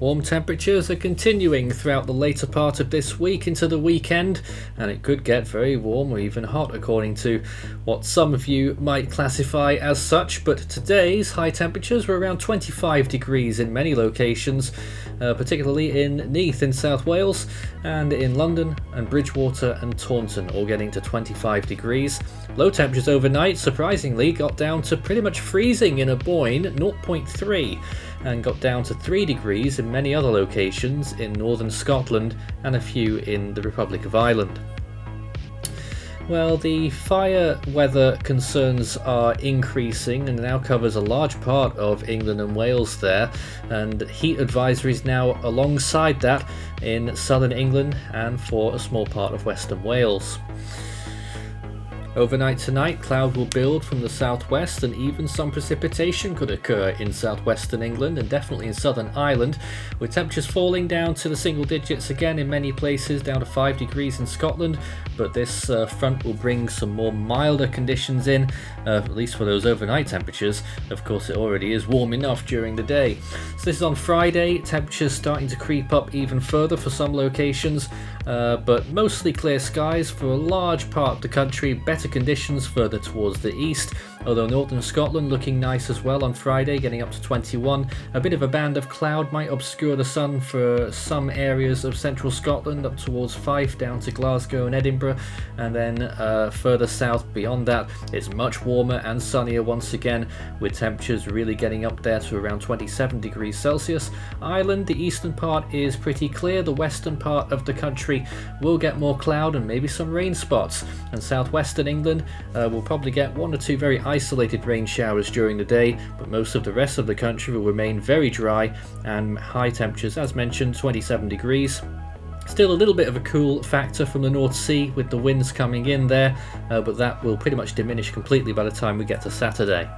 Warm temperatures are continuing throughout the later part of this week into the weekend, and it could get very warm or even hot according to what some of you might classify as such. But today's high temperatures were around 25 degrees in many locations, particularly in Neath in South Wales and in London and Bridgewater and Taunton, all getting to 25 degrees. Low temperatures overnight surprisingly got down to pretty much freezing in Aboyne, 0.3, and got down to 3 degrees in many other locations in northern Scotland and a few in the Republic of Ireland. Well, the fire weather concerns are increasing and now covers a large part of England and Wales there, and heat advisories now alongside that in southern England and for a small part of western Wales. Overnight tonight, cloud will build from the southwest and even some precipitation could occur in southwestern England and definitely in southern Ireland, with temperatures falling down to the single digits again in many places, down to 5 degrees in Scotland. But this front will bring some more milder conditions in, at least for those overnight temperatures. Of course, it already is warm enough during the day. So this is on Friday, temperatures starting to creep up even further for some locations, but mostly clear skies for a large part of the country. Better conditions further towards the east, although northern Scotland looking nice as well on Friday, getting up to 21. A bit of a band of cloud might obscure the sun for some areas of central Scotland up towards Fife down to Glasgow and Edinburgh, and then further south beyond that it's much warmer and sunnier once again, with temperatures really getting up there to around 27 degrees Celsius. Ireland, the eastern part is pretty clear. The western part of the country will get more cloud and maybe some rain spots, and southwestern England will probably get one or two very isolated rain showers during the day, but most of the rest of the country will remain very dry and high temperatures, as mentioned, 27 degrees. Still a little bit of a cool factor from the North Sea with the winds coming in there, but that will pretty much diminish completely by the time we get to Saturday.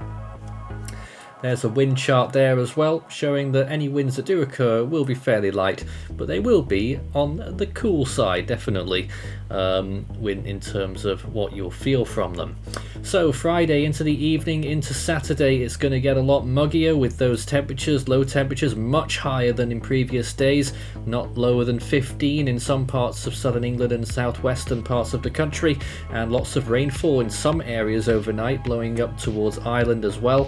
There's a wind chart there as well, showing that any winds that do occur will be fairly light, but they will be on the cool side, definitely, in terms of what you'll feel from them. So Friday into the evening into Saturday, it's going to get a lot muggier with those temperatures, low temperatures much higher than in previous days, not lower than 15 in some parts of southern England and southwestern parts of the country, and lots of rainfall in some areas overnight, blowing up towards Ireland as well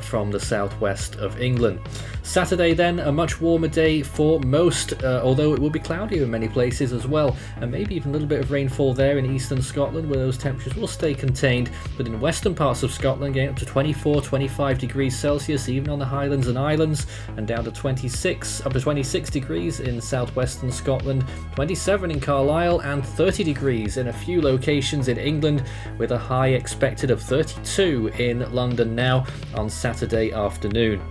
from the southwest of England. Saturday then, a much warmer day for most, although it will be cloudier in many places as well, and maybe even a little bit of rainfall there in eastern Scotland where those temperatures will stay contained, but in western parts of Scotland getting up to 24-25 degrees Celsius even on the Highlands and Islands, and down to 26 degrees in southwestern Scotland, 27 in Carlisle, and 30 degrees in a few locations in England, with a high expected of 32 in London now on Saturday afternoon.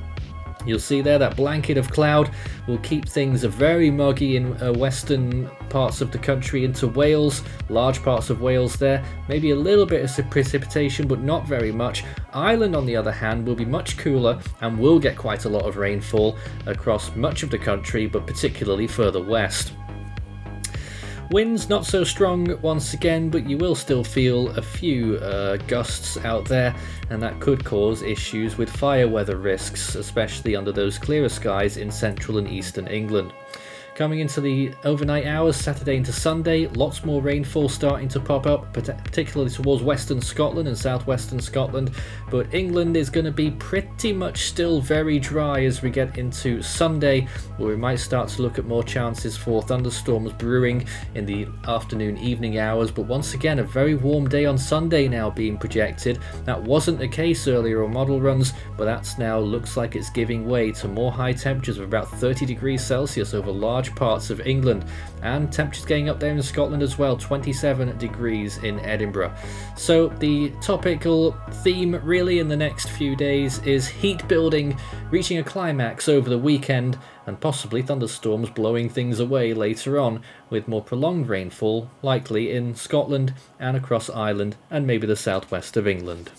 You'll see there that blanket of cloud will keep things very muggy in western parts of the country into Wales, large parts of Wales there, maybe a little bit of precipitation but not very much. Ireland on the other hand will be much cooler and will get quite a lot of rainfall across much of the country, but particularly further west. Winds not so strong once again, but you will still feel a few gusts out there, and that could cause issues with fire weather risks, especially under those clearer skies in central and eastern England. Coming into the overnight hours, Saturday into Sunday, lots more rainfall starting to pop up, particularly towards western Scotland and southwestern Scotland, but England is going to be pretty much still very dry as we get into Sunday, where we might start to look at more chances for thunderstorms brewing in the afternoon, evening hours. But once again, a very warm day on Sunday now being projected. That wasn't the case earlier on model runs, but that's now looks like it's giving way to more high temperatures of about 30 degrees Celsius over large parts of England, and temperatures getting up there in Scotland as well, 27 degrees in Edinburgh. So the topical theme really in the next few days is heat building, reaching a climax over the weekend, and possibly thunderstorms blowing things away later on, with more prolonged rainfall likely in Scotland and across Ireland and maybe the southwest of England.